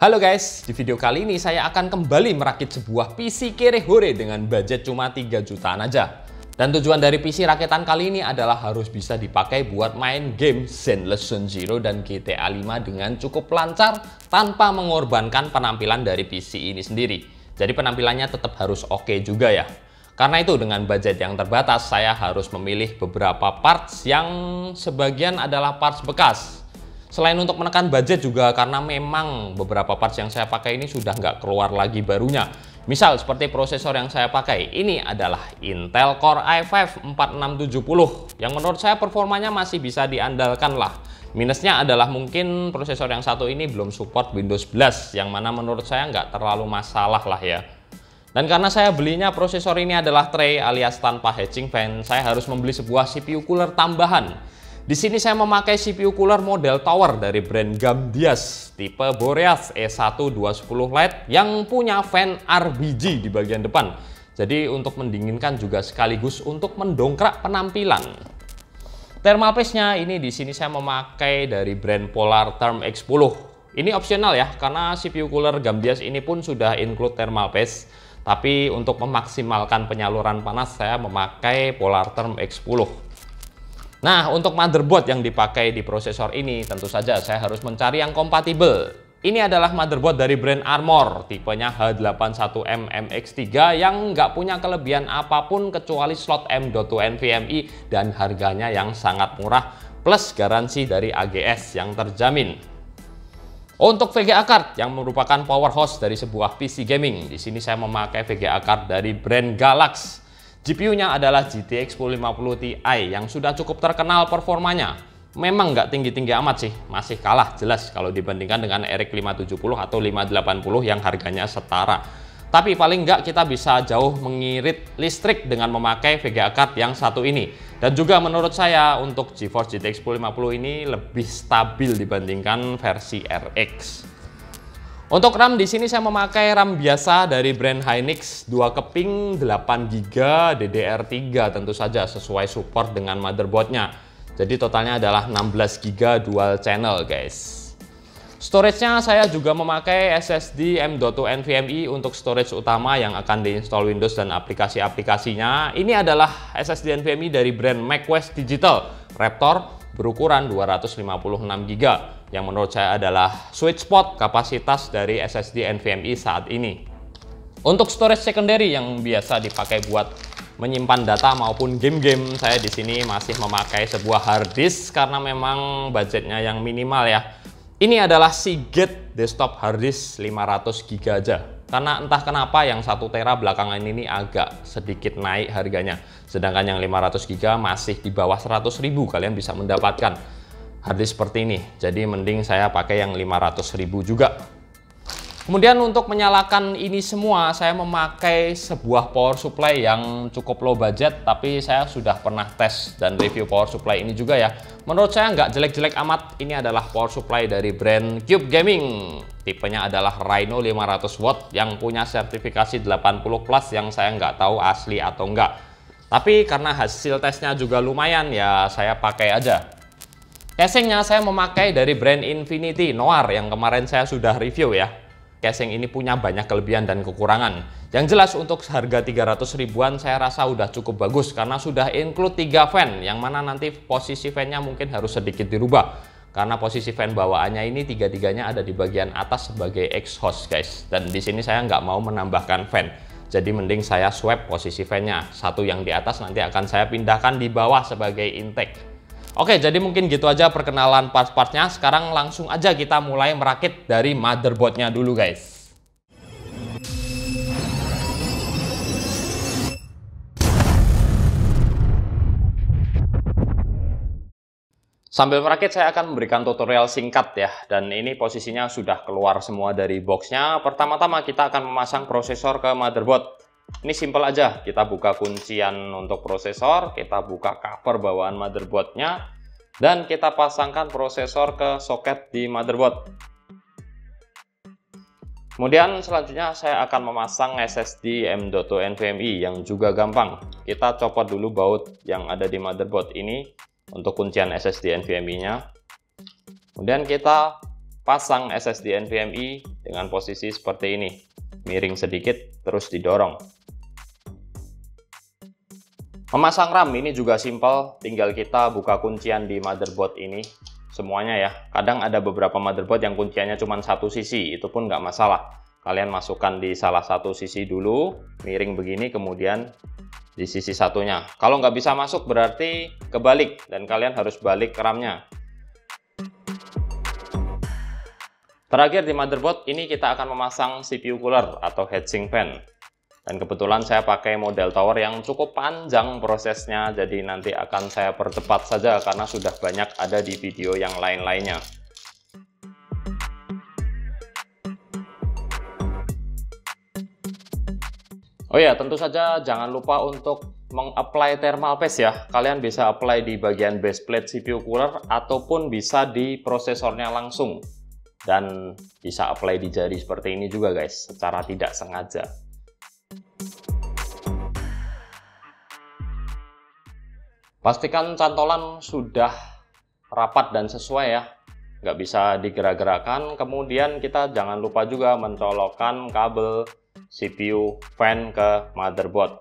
Halo guys, di video kali ini saya akan kembali merakit sebuah PC kere-hore dengan budget cuma 3 jutaan aja. Dan tujuan dari PC rakitan kali ini adalah harus bisa dipakai buat main game Zenless Zone Zero dan GTA 5 dengan cukup lancar tanpa mengorbankan penampilan dari PC ini sendiri. Jadi penampilannya tetap harus oke juga ya. Karena itu dengan budget yang terbatas, saya harus memilih beberapa parts yang sebagian adalah parts bekas. Selain untuk menekan budget juga karena memang beberapa parts yang saya pakai ini sudah nggak keluar lagi barunya. Misal seperti prosesor yang saya pakai, ini adalah Intel Core i5 4670 yang menurut saya performanya masih bisa diandalkan lah. Minusnya adalah mungkin prosesor yang satu ini belum support Windows 11 yang mana menurut saya nggak terlalu masalah lah ya. Dan karena saya belinya prosesor ini adalah tray alias tanpa heatsink fan, saya harus membeli sebuah CPU cooler tambahan. Di sini saya memakai CPU cooler model tower dari brand Gambias tipe Boreas E1210 Lite yang punya fan RBG di bagian depan. Jadi untuk mendinginkan juga sekaligus untuk mendongkrak penampilan. Thermal paste-nya ini di sini saya memakai dari brand Polar Therm X10. Ini opsional ya, karena CPU cooler Gambias ini pun sudah include thermal paste. Tapi untuk memaksimalkan penyaluran panas saya memakai Polar Therm X10. Nah, untuk motherboard yang dipakai di prosesor ini, tentu saja saya harus mencari yang kompatibel. Ini adalah motherboard dari brand Armor, tipenya H81M MX3 yang nggak punya kelebihan apapun kecuali slot M.2 NVMe dan harganya yang sangat murah, plus garansi dari AGS yang terjamin. Untuk VGA card yang merupakan powerhouse dari sebuah PC gaming, di sini saya memakai VGA card dari brand Galax. GPU-nya adalah GTX 1050 Ti yang sudah cukup terkenal performanya. Memang nggak tinggi-tinggi amat sih, masih kalah jelas kalau dibandingkan dengan RX 570 atau 580 yang harganya setara. Tapi paling nggak kita bisa jauh mengirit listrik dengan memakai VGA card yang satu ini. Dan juga menurut saya untuk GeForce GTX 1050 ini lebih stabil dibandingkan versi RX. Untuk RAM di sini saya memakai RAM biasa dari brand Hynix 2 keping 8GB DDR3 tentu saja sesuai support dengan motherboardnya. Jadi totalnya adalah 16GB dual channel guys. Storage-nya saya juga memakai SSD M.2 NVMe untuk storage utama yang akan diinstal Windows dan aplikasi-aplikasinya. Ini adalah SSD NVMe dari brand Macquest Digital Raptor berukuran 256GB yang menurut saya adalah sweet spot kapasitas dari SSD NVMe saat ini. Untuk storage secondary yang biasa dipakai buat menyimpan data maupun game-game, saya di sini masih memakai sebuah hard disk karena memang budgetnya yang minimal ya. Ini adalah Seagate desktop hard disk 500GB aja. Karena entah kenapa yang 1 tera belakangan ini agak sedikit naik harganya. Sedangkan yang 500GB masih di bawah 100.000 kalian bisa mendapatkan harddisk seperti ini. Jadi mending saya pakai yang 500.000 juga. Kemudian untuk menyalakan ini semua saya memakai sebuah power supply yang cukup low budget, tapi saya sudah pernah tes dan review power supply ini juga ya. Menurut saya nggak jelek-jelek amat. Ini adalah power supply dari brand Cube Gaming. Tipenya adalah Rhino 500 watt yang punya sertifikasi 80 plus yang saya nggak tahu asli atau enggak. Tapi karena hasil tesnya juga lumayan ya saya pakai aja. Casingnya saya memakai dari brand Infinity Noir yang kemarin saya sudah review ya. Casing ini punya banyak kelebihan dan kekurangan. Yang jelas untuk harga 300 ribuan saya rasa udah cukup bagus karena sudah include 3 fan yang mana nanti posisi fan-nya mungkin harus sedikit dirubah. Karena posisi fan bawaannya ini tiga-tiganya ada di bagian atas sebagai exhaust guys. Dan di sini saya nggak mau menambahkan fan. Jadi mending saya swap posisi fan-nya. Satu yang di atas nanti akan saya pindahkan di bawah sebagai intake. Oke, jadi mungkin gitu aja perkenalan parts-partsnya. Sekarang langsung aja kita mulai merakit dari motherboardnya dulu guys. Sambil merakit saya akan memberikan tutorial singkat ya. Dan ini posisinya sudah keluar semua dari boxnya. Pertama-tama kita akan memasang prosesor ke motherboard. Ini simple aja, kita buka kuncian untuk prosesor, kita buka cover bawaan motherboardnya, dan kita pasangkan prosesor ke soket di motherboard. Kemudian selanjutnya saya akan memasang SSD M.2 NVMe yang juga gampang. Kita copot dulu baut yang ada di motherboard ini untuk kuncian SSD NVMe-nya. Kemudian kita pasang SSD NVMe dengan posisi seperti ini, miring sedikit terus didorong. Memasang RAM ini juga simpel, tinggal kita buka kuncian di motherboard ini semuanya ya. Kadang ada beberapa motherboard yang kunciannya cuma satu sisi, itu pun nggak masalah. Kalian masukkan di salah satu sisi dulu, miring begini, kemudian di sisi satunya. Kalau nggak bisa masuk berarti kebalik, dan kalian harus balik RAM-nya. Terakhir di motherboard ini kita akan memasang CPU cooler atau heatsink fan. Dan kebetulan saya pakai model tower yang cukup panjang prosesnya, jadi nanti akan saya percepat saja karena sudah banyak ada di video yang lain-lainnya. Oh ya, tentu saja jangan lupa untuk meng-apply thermal paste ya. Kalian bisa apply di bagian base plate CPU cooler ataupun bisa di prosesornya langsung. Dan bisa apply di jari seperti ini juga guys, secara tidak sengaja. Pastikan cantolan sudah rapat dan sesuai ya, nggak bisa digerak-gerakan. Kemudian kita jangan lupa juga mencolokkan kabel CPU fan ke motherboard.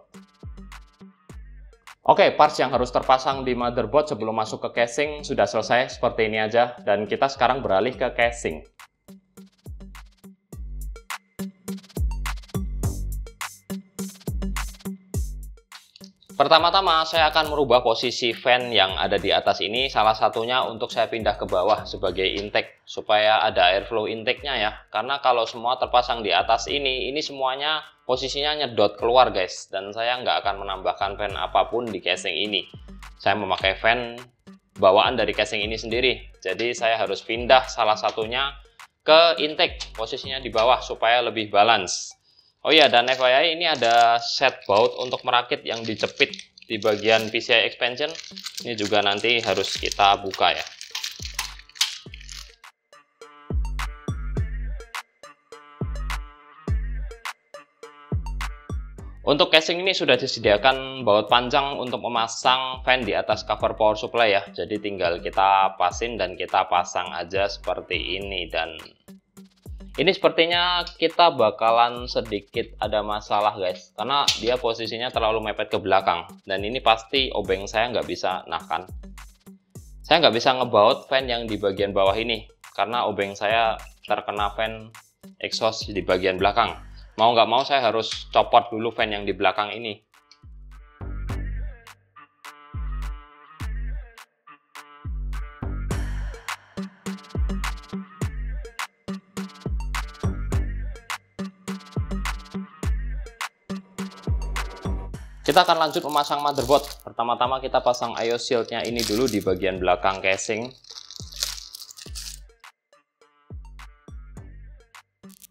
Oke, parts yang harus terpasang di motherboard sebelum masuk ke casing sudah selesai seperti ini aja, dan kita sekarang beralih ke casing. Pertama-tama saya akan merubah posisi fan yang ada di atas ini, salah satunya untuk saya pindah ke bawah sebagai intake supaya ada airflow intake-nya ya. Karena kalau semua terpasang di atas ini semuanya posisinya nyedot keluar guys, dan saya nggak akan menambahkan fan apapun di casing ini. Saya memakai fan bawaan dari casing ini sendiri, jadi saya harus pindah salah satunya ke intake, posisinya di bawah supaya lebih balance. Oh iya, dan FYI ini ada set baut untuk merakit yang dijepit di bagian PCI expansion. Ini juga nanti harus kita buka ya. Untuk casing ini sudah disediakan baut panjang untuk memasang fan di atas cover power supply ya. Jadi tinggal kita pasin dan kita pasang aja seperti ini. Dan ini sepertinya kita bakalan sedikit ada masalah guys, karena dia posisinya terlalu mepet ke belakang, dan ini pasti obeng saya nggak bisa nahan. Saya nggak bisa ngebaut fan yang di bagian bawah ini, karena obeng saya terkena fan exhaust di bagian belakang. Mau nggak mau saya harus copot dulu fan yang di belakang ini. Kita akan lanjut memasang motherboard. Pertama-tama kita pasang IO shield-nya ini dulu di bagian belakang casing.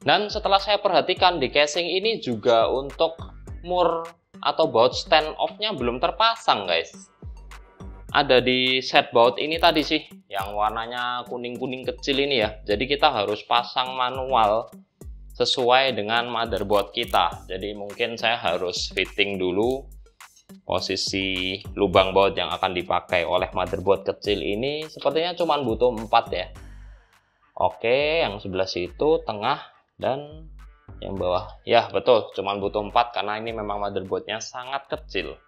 Dan setelah saya perhatikan di casing ini juga untuk mur atau baut stand off-nya belum terpasang guys. Ada di set baut ini tadi sih, yang warnanya kuning-kuning kecil ini ya. Jadi kita harus pasang manual sesuai dengan motherboard kita. Jadi mungkin saya harus fitting dulu posisi lubang baut yang akan dipakai oleh motherboard kecil ini. Sepertinya cuma butuh 4 ya. Oke, yang sebelah situ, tengah, dan yang bawah. Ya betul, cuma butuh 4 karena ini memang motherboardnya sangat kecil.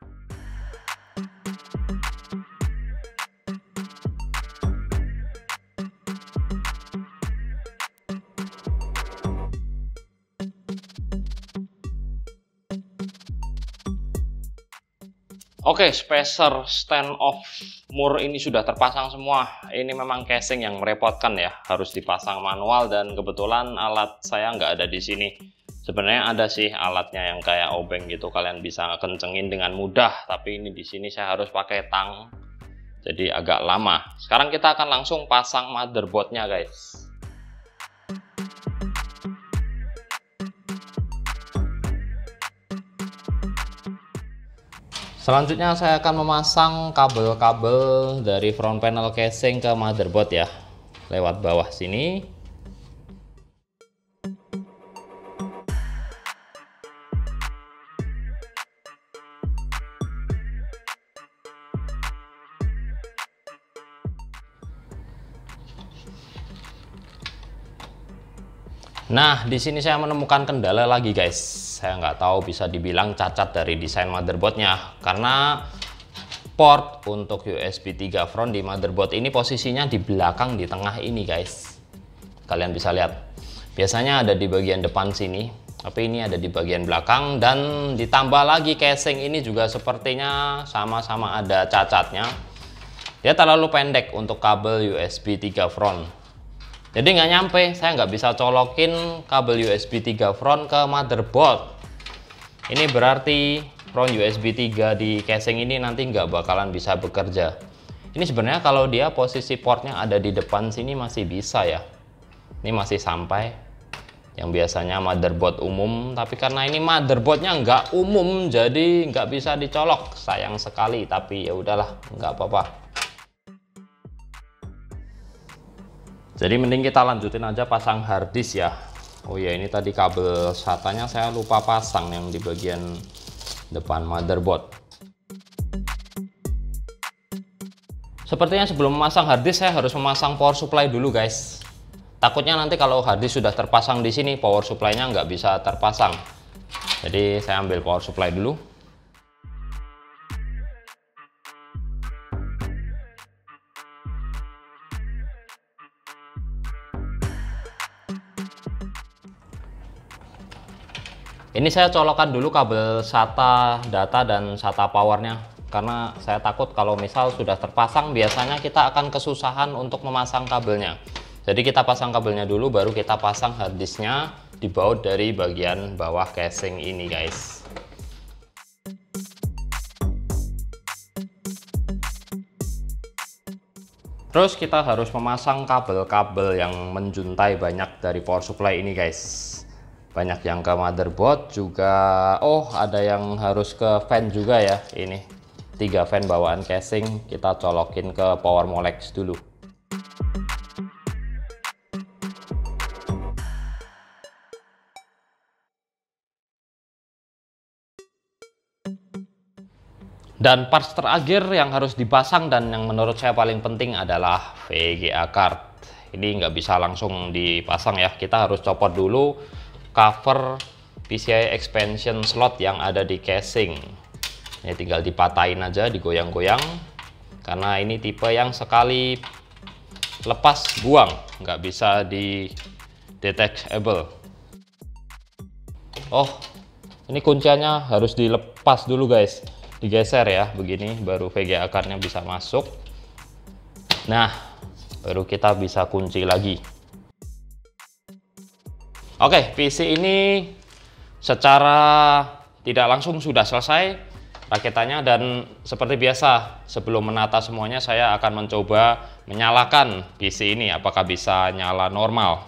Oke, spacer stand off mur ini sudah terpasang semua. Ini memang casing yang merepotkan ya, harus dipasang manual, dan kebetulan alat saya nggak ada di sini. Sebenarnya ada sih alatnya yang kayak obeng gitu, kalian bisa kencengin dengan mudah, tapi ini di sini saya harus pakai tang, jadi agak lama. Sekarang kita akan langsung pasang motherboardnya guys. Selanjutnya saya akan memasang kabel-kabel dari front panel casing ke motherboard ya, lewat bawah sini. Nah, di sini saya menemukan kendala lagi guys. Saya nggak tahu, bisa dibilang cacat dari desain motherboardnya. Karena port untuk USB 3 front di motherboard ini posisinya di belakang, di tengah ini guys. Kalian bisa lihat. Biasanya ada di bagian depan sini, tapi ini ada di bagian belakang. Dan ditambah lagi casing ini juga sepertinya sama-sama ada cacatnya. Dia terlalu pendek untuk kabel USB 3 front. Jadi nggak nyampe, saya nggak bisa colokin kabel USB 3 front ke motherboard. Ini berarti front USB 3 di casing ini nanti nggak bakalan bisa bekerja. Ini sebenarnya kalau dia posisi portnya ada di depan sini masih bisa ya. Ini masih sampai. Yang biasanya motherboard umum, tapi karena ini motherboardnya nggak umum, jadi nggak bisa dicolok. Sayang sekali, tapi ya udahlah, nggak apa-apa. Jadi mending kita lanjutin aja pasang harddisk ya. Oh ya, ini tadi kabel SATA-nya saya lupa pasang yang di bagian depan motherboard. Sepertinya sebelum memasang harddisk saya harus memasang power supply dulu guys. Takutnya nanti kalau harddisk sudah terpasang di sini, power supply-nya nggak bisa terpasang. Jadi saya ambil power supply dulu. Ini saya colokkan dulu kabel SATA data dan SATA powernya, karena saya takut kalau misal sudah terpasang biasanya kita akan kesusahan untuk memasang kabelnya. Jadi kita pasang kabelnya dulu, baru kita pasang harddisknya di baut dari bagian bawah casing ini guys. Terus kita harus memasang kabel-kabel yang menjuntai banyak dari power supply ini guys. Banyak yang ke motherboard juga. Oh, ada yang harus ke fan juga ya. Ini 3 fan bawaan casing kita colokin ke power molex dulu. Dan parts terakhir yang harus dipasang dan yang menurut saya paling penting adalah VGA card. Ini nggak bisa langsung dipasang ya, kita harus copot dulu cover PCI expansion slot yang ada di casing. Ini tinggal dipatahin aja, digoyang-goyang, karena ini tipe yang sekali lepas buang, nggak bisa di detachable. Oh, ini kuncinya harus dilepas dulu guys, digeser ya, begini baru VGA cardnya bisa masuk. Nah, baru kita bisa kunci lagi. Oke, PC ini secara tidak langsung sudah selesai rakitannya, dan seperti biasa sebelum menata semuanya saya akan mencoba menyalakan PC ini apakah bisa nyala normal.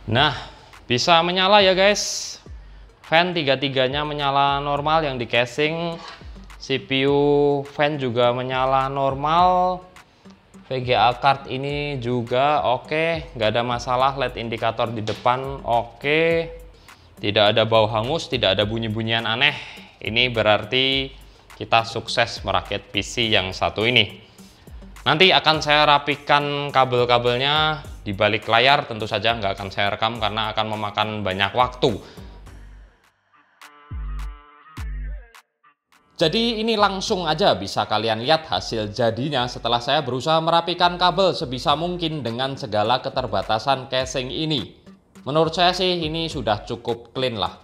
Nah, bisa menyala ya guys. Fan tiga-tiganya menyala normal yang di casing. CPU fan juga menyala normal. VGA card ini juga oke, nggak ada masalah. LED indikator di depan oke, tidak ada bau hangus, tidak ada bunyi-bunyian aneh. Ini berarti kita sukses merakit PC yang satu ini. Nanti akan saya rapikan kabel-kabelnya di balik layar, tentu saja nggak akan saya rekam karena akan memakan banyak waktu. Jadi ini langsung aja bisa kalian lihat hasil jadinya setelah saya berusaha merapikan kabel sebisa mungkin dengan segala keterbatasan casing ini. Menurut saya sih ini sudah cukup clean lah.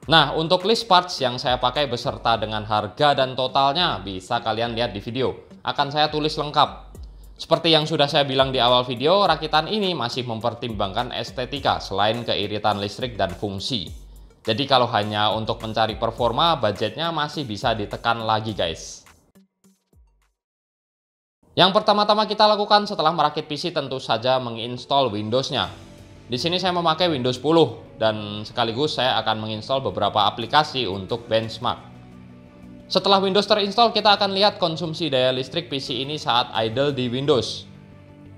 Nah, untuk list parts yang saya pakai beserta dengan harga dan totalnya bisa kalian lihat di video. Akan saya tulis lengkap. Seperti yang sudah saya bilang di awal video, rakitan ini masih mempertimbangkan estetika selain keiritan listrik dan fungsi. Jadi kalau hanya untuk mencari performa, budgetnya masih bisa ditekan lagi guys. Yang pertama-tama kita lakukan setelah merakit PC tentu saja menginstall Windows-nya. Di sini saya memakai Windows 10 dan sekaligus saya akan menginstal beberapa aplikasi untuk benchmark. Setelah Windows terinstall, kita akan lihat konsumsi daya listrik PC ini saat idle di Windows.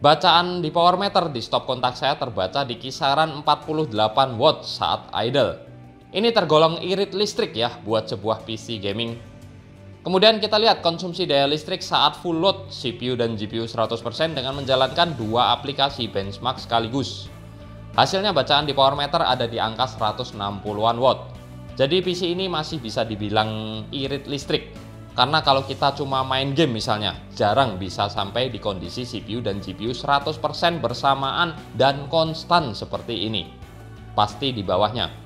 Bacaan di power meter di stop kontak saya terbaca di kisaran 48 watt saat idle. Ini tergolong irit listrik ya buat sebuah PC gaming. Kemudian kita lihat konsumsi daya listrik saat full load CPU dan GPU 100% dengan menjalankan dua aplikasi benchmark sekaligus. Hasilnya bacaan di power meter ada di angka 160-an watt. Jadi PC ini masih bisa dibilang irit listrik. Karena kalau kita cuma main game misalnya, jarang bisa sampai di kondisi CPU dan GPU 100% bersamaan dan konstan seperti ini. Pasti di bawahnya.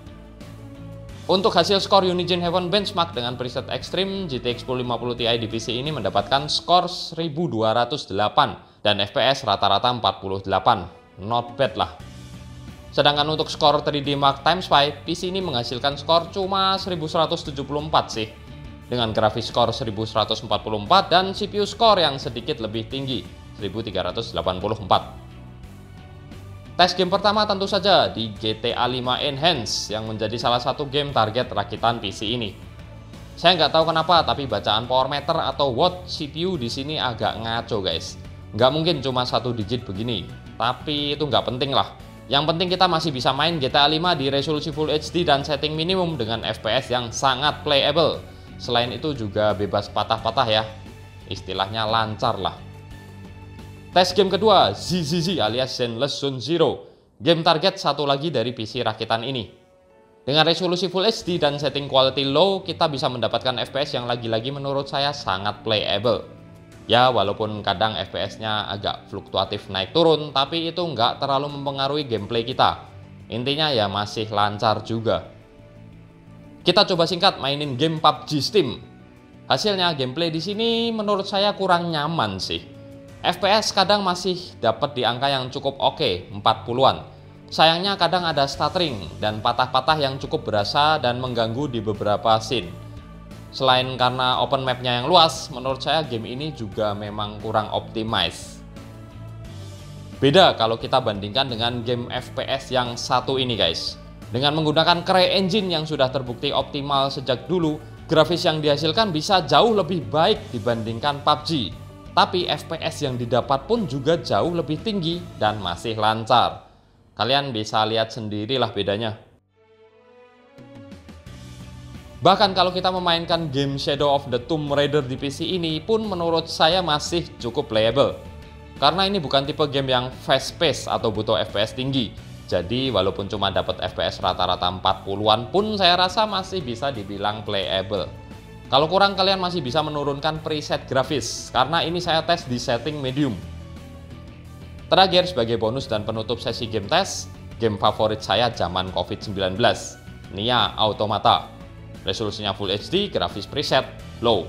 Untuk hasil skor Unigine Heaven Benchmark dengan preset ekstrim, GTX 1050 Ti di PC ini mendapatkan skor 1208 dan FPS rata-rata 48. Not bad lah. Sedangkan untuk skor 3D Mark x5, PC ini menghasilkan skor cuma 1174 sih. Dengan grafis skor 1144 dan CPU skor yang sedikit lebih tinggi, 1384. Tes game pertama tentu saja di GTA 5 Enhance yang menjadi salah satu game target rakitan PC ini. Saya nggak tahu kenapa, tapi bacaan power meter atau watt CPU di sini agak ngaco guys. Nggak mungkin cuma satu digit begini, tapi itu nggak penting lah. Yang penting kita masih bisa main GTA 5 di resolusi Full HD dan setting minimum dengan FPS yang sangat playable. Selain itu juga bebas patah-patah ya, istilahnya lancar lah. Tes game kedua, ZZZ alias Zenless Zone Zero, game target satu lagi dari PC rakitan ini. Dengan resolusi Full HD dan setting quality low, kita bisa mendapatkan FPS yang lagi-lagi menurut saya sangat playable. Ya, walaupun kadang FPS-nya agak fluktuatif naik turun, tapi itu nggak terlalu mempengaruhi gameplay kita. Intinya ya masih lancar juga. Kita coba singkat mainin game PUBG Steam. Hasilnya gameplay di sini menurut saya kurang nyaman sih. FPS kadang masih dapat di angka yang cukup oke, 40-an. Sayangnya kadang ada stuttering dan patah-patah yang cukup berasa dan mengganggu di beberapa scene. Selain karena open map-nya yang luas, menurut saya game ini juga memang kurang optimize. Beda kalau kita bandingkan dengan game FPS yang satu ini guys. Dengan menggunakan CryEngine yang sudah terbukti optimal sejak dulu, grafis yang dihasilkan bisa jauh lebih baik dibandingkan PUBG. Tapi FPS yang didapat pun juga jauh lebih tinggi dan masih lancar. Kalian bisa lihat sendirilah bedanya. Bahkan kalau kita memainkan game Shadow of the Tomb Raider di PC ini pun menurut saya masih cukup playable. Karena ini bukan tipe game yang fast pace atau butuh FPS tinggi. Jadi walaupun cuma dapat FPS rata-rata 40-an pun saya rasa masih bisa dibilang playable. Kalau kurang kalian masih bisa menurunkan preset grafis, karena ini saya tes di setting medium. Terakhir sebagai bonus dan penutup sesi game tes, game favorit saya zaman COVID-19, Nier Automata. Resolusinya Full HD, grafis preset low.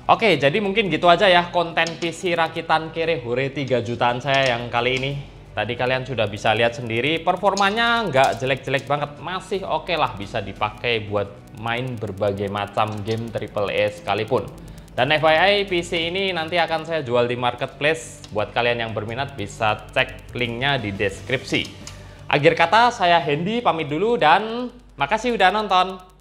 Oke, jadi mungkin gitu aja ya konten PC rakitan Kirihore 3 jutaan saya yang kali ini. Tadi kalian sudah bisa lihat sendiri, performanya nggak jelek-jelek banget, masih oke lah bisa dipakai buat main berbagai macam game AAA sekalipun. Dan FYI, PC ini nanti akan saya jual di marketplace, buat kalian yang berminat bisa cek linknya di deskripsi. Akhir kata, saya Hendy pamit dulu dan makasih udah nonton.